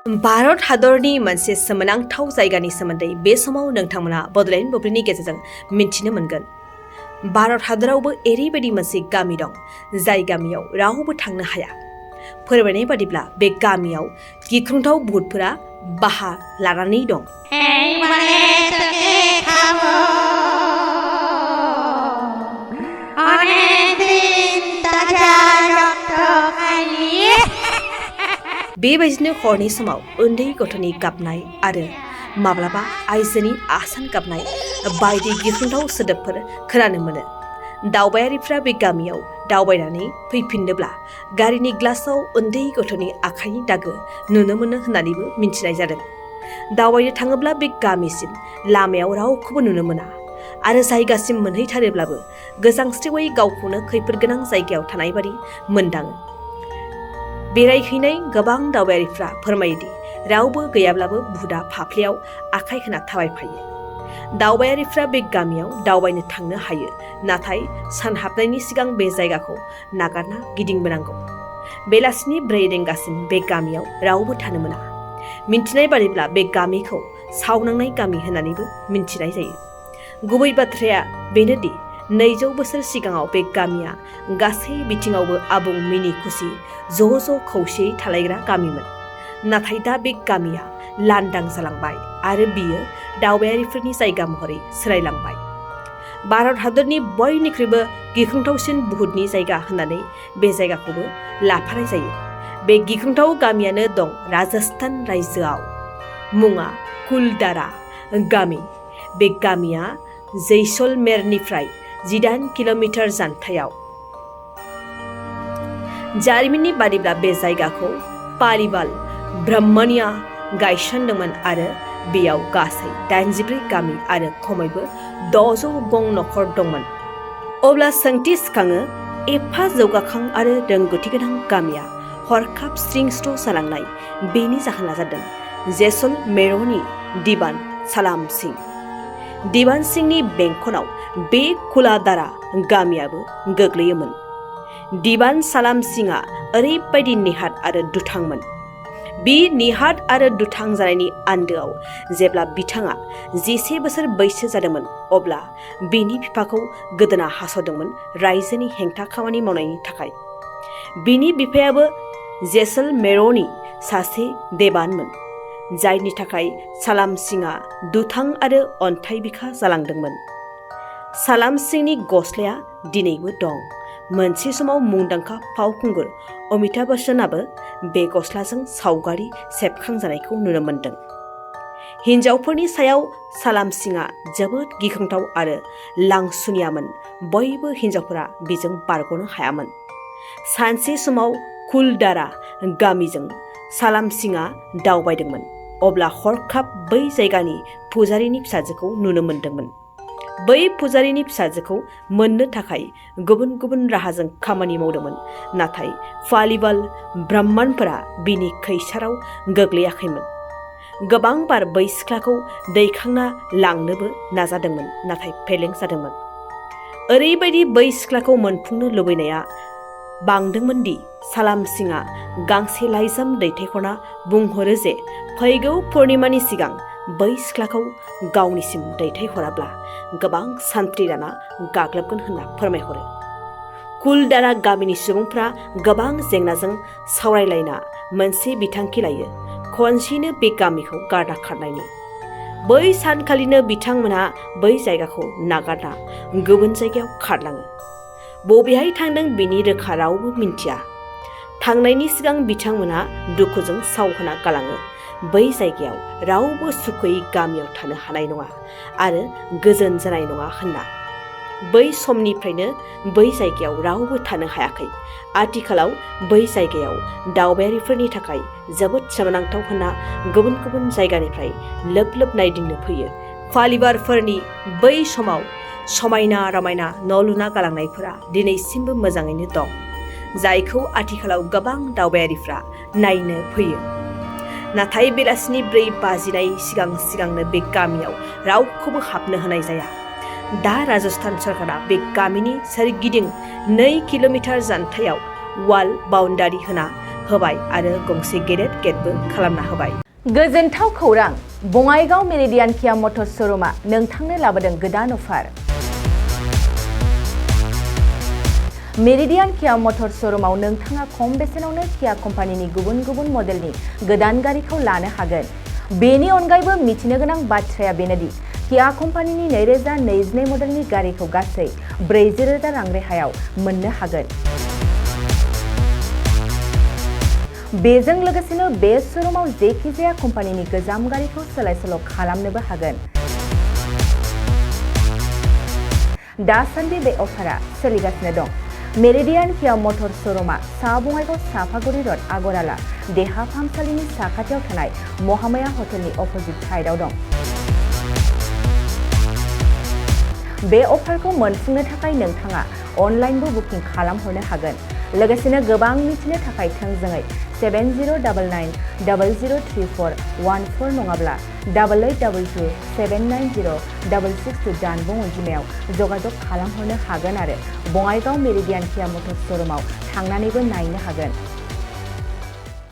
भारत हादरनि मोनसे सोमोनांथाव जायगानि सोमोन्दै बे समाव नोंथांमोना बड'लेण्ड बुब्लिनि गेजेरजों मिन्थिनो मोनगोन। भारत हादरावबो ओरैबायदि मोनसे गामि दं जाय गामियाव रावबो थांनो हाया। फोरमायनाय बादिब्ला बे गामियाव गिख्रंथाव भुतफोरा बाहा लानानै दं। बेबायदिनो हरनि समाव उन्दै गथ'नि गाबनाय आरो माब्लाबा आइजोनि आसान गाबनाय बायदि गिख्रंथाव सोदोबफोर खोनानो मोनो। दावबायारिफ्रा बे गामियाव दावबायनानै फैफिनोब्ला गारिनि ग्लासाव उन्दै गथ'नि आखाइनि दागो नुनो मोनो होननानैबो मिन्थिनाय जादों। दावबायनो थाङोब्ला बे गामिसिम लामायाव रावखौबो नुनो मोना आरो जायगासिम मोनहैथारोब्लाबो गोजांस्रिवै गावखौनो खैफोद गोनां जायगायाव थानाय बादि मोनदाङो। बेरायहैनाय गोबां दावबायारिफ्रा फोरमायोदि रावबो गैयाब्लाबो भुतआ फाफ्लियाव आखाइ होना थाबायफायो। दावबायारिफ्रा बे गामियाव दावबायनो थांनो हायो, नाथाय सानहाबनायनि सिगां बे जायगाखौ नागारना गिदिंबोनांगौ। बेलासिनि 4 रिंगासिम बे गामियाव रावबो थानो मोना। मिन्थिनाय बादिब्ला बे गामिखौ सावनांनाय गामि होननानैबो मिन्थिनाय जायो। गुबै बाथ्राया बेनोदि 200 बोसोर सिगाङाव बे गामिया गासै बिथिङावबो आबुं मिनि खुसि ज' खौसेयै थालायग्रा गामिमोन। नाथाय दा बे गामिया लांदां जालांबाय आरो बियो दावबायारिफोरनि जायगा महरै सोलायलांबाय। भारत हादरनि बयनिख्रुइबो गिख्रंथावसिन भुतनि जायगा होननानै बे जायगाखौबो लाफानाय जायो। बे गिख्रंथाव गामियानो दं राजस्थान रायजोआव। मुङा कुलदारा गामि। बे गामिया जैसलमेरनिफ्राय 18 किल'मिटार जानथायाव। जारिमिननि बादिब्ला बे जायगाखौ पालिवाल ब्राह्मणिया गायसनदोंमोन आरो बेयाव गासै 84 गामि आरो खमैबो 600 गं नख'र दंमोन। अब्ला सोंथि सिखाङो, एफा जौगाखां आरो रोंगौथि गोनां गामिया हरखाब स्रिं स्र' जालांनाय बेनि जाहोना जादों जैसलमेरनि दिवान सालाम सिं। दिवान सिंनि बेंखनाव बे कुलादारा गामियाबो गोग्लैयोमोन। दिवान सालाम सिंआ ओरैबायदि नेहाद आरो दुथांमोन। बे नेहाद आरो दुथां जानायनि आन्दोआव जेब्ला बिथाङा 11 बोसोर बैसो जादोंमोन, अब्ला बिनि बिफाखौ गोदोना हास'दोंमोन रायजोनि हेंथा खामानि मावनायनि थाखाय। बिनि बिफायाबो जैसलमेरनि सासे देवानमोन, जायनि थाखाय सालाम सिंआ दुथां आरो अन्थाइ बिखा जालांदोंमोन। सालाम सिंनि गस्लाया दिनैबो दं। मोनसे समाव मुंदांखा फावखुंगुर अमिताभ बच्चनाबो बे गस्लाजों सावगारि सेबखांजानायखौ नुनो मोनदों। हिन्जावफोरनि सायाव सालाम सिंआ जोबोद गिख्रंथाव आरो लांसुनियामोन। बयबो हिन्जावफोरा बेजों बारग'नो हायामोन। सानसे समाव कुलदारा गामिजों सालाम सिंआ दावबायदोंमोन। अब्ला हरखाब बै जायगानि पुजारीनि फिसाजोखौ नुनो मोनदोंमोन। बै पुजारीनि फिसाजोखौ मोननो थाखाय गुबुन गुबुन राहाजों खामानि मावदोंमोन, नाथाय पालिवाल ब्राह्मणफोरा बिनि खैसाराव गोग्लैयाखैमोन। गोबां बार बै सिख्लाखौ दैखांना लांनोबो नाजादोंमोन, नाथाय फेलें जादोंमोन। ओरैबायदि बै सिख्लाखौ मोनफुंनो लुबैनाया बांदोंमोन दि सालाम सिंआ गांसे लाइजाम दैथायहरना बुंहरो जे फैगौ पुर्णिमानि सिगां बै सिख्लाखौ गावनिसिम दैथायहराब्ला गोबां सान्थ्रि राना गाग्लोबगोन होनना फोरमायहरो। कुलदारा गामिनि सुबुंफ्रा गोबां जेंनाजों सावरायलायना मोनसे बिथांखि लायो, खनसेनो बे गामिखौ गारना खारनायनि। बै सानखालिनो बिथांमोनहा बै जायगाखौ नागारना गुबुन जायगायाव खारलाङो। बबेहाय थांदों बिनि रोखा रावबो मिन्थिया। थांनायनि सिगां बिथांमोनहा दुखुजों सावहोना गालाङो, बै जायगायाव रावबो सुखुयै गामियाव थानो हानाय नङा आरो गोजोन जानाय नङा होनना। बै समनिफ्रायनो बै जायगायाव रावबो थानो हायाखै। आथिखालाव बै जायगायाव दावबायारिफोरनि थाखाय जोबोद सोमोनांथाव होनना गुबुन गुबुन जायगानिफ्राय लोब लोब नायदिंनो फैयो। पालिवालफोरनि बै समाव समायना रमायना न' लुना गालांनायफोरा दिनैसिमबो मोजाङैनो दं, जायखौ आथिखालाव गोबां दावबायारिफ्रा नायनो फैयो। नाथाय बेलासिनि 4 बाजिनाय सिगांनो बे गामियाव रावखौबो हाबनो होनाय जाया। दा राजस्थान सरकारा बे गामिनि सोरगिदिं 2 किल'मिटार जानथायाव वाल बाउन्डारि होना होबाय आरो गंसे गेदेर गेटबो खालामना होबाय। गोजोनथाव खौरां, बङाइगाव मेरिडियान किया मटर्स श'रुमा नोंथांनो लाबोदों गोदान अफार। मेरिडियान किया मटर्स श'रुमाव नोंथाङा खम बेसेनावनो किया कम्पानिनि गुबुन गुबुन मडेलनि गोदान गारिखौ लानो हागोन। बेनि अनगायैबो मिथिनो गोनां बाथ्राया बेनोदि किया कम्पानिनि 2022 मडेलनि गारिखौ गासै 40,000 रां रेहायाव मोननो हागोन। बेजों लोगोसेनो बे श'रुमाव जेखिजाया कम्पानिनि गोजाम गारिखौ सोलाय-सोल' खालामनोबो हागोन। दासान्दि बे अफारा सोलिगासिनो दं। मेरिडियान किया मटर्स श'रुमा सा बङाइगाव साफागुरि र'ड आगराला देहा फाहामसालिनि साखाथियाव थानाय महामाया हटेलनि अपोजिट साइडआव दं। बे अफारखौ मोनफुंनो थाखाय नोंथाङा अनलाइनबो बुकिं खालामहरनो हागोन। लोगोसेनो गोबां मिथिनो थाखाय थोंजोङै 7099003414 नङाब्ला 8822790662 जानबुं अनजिमायाव जगाजग खालामहरनो हागोन आरो बङाइगाव मेरिडियान किया मटर्स श'रुमाव थांनानैबो नायनो हागोन।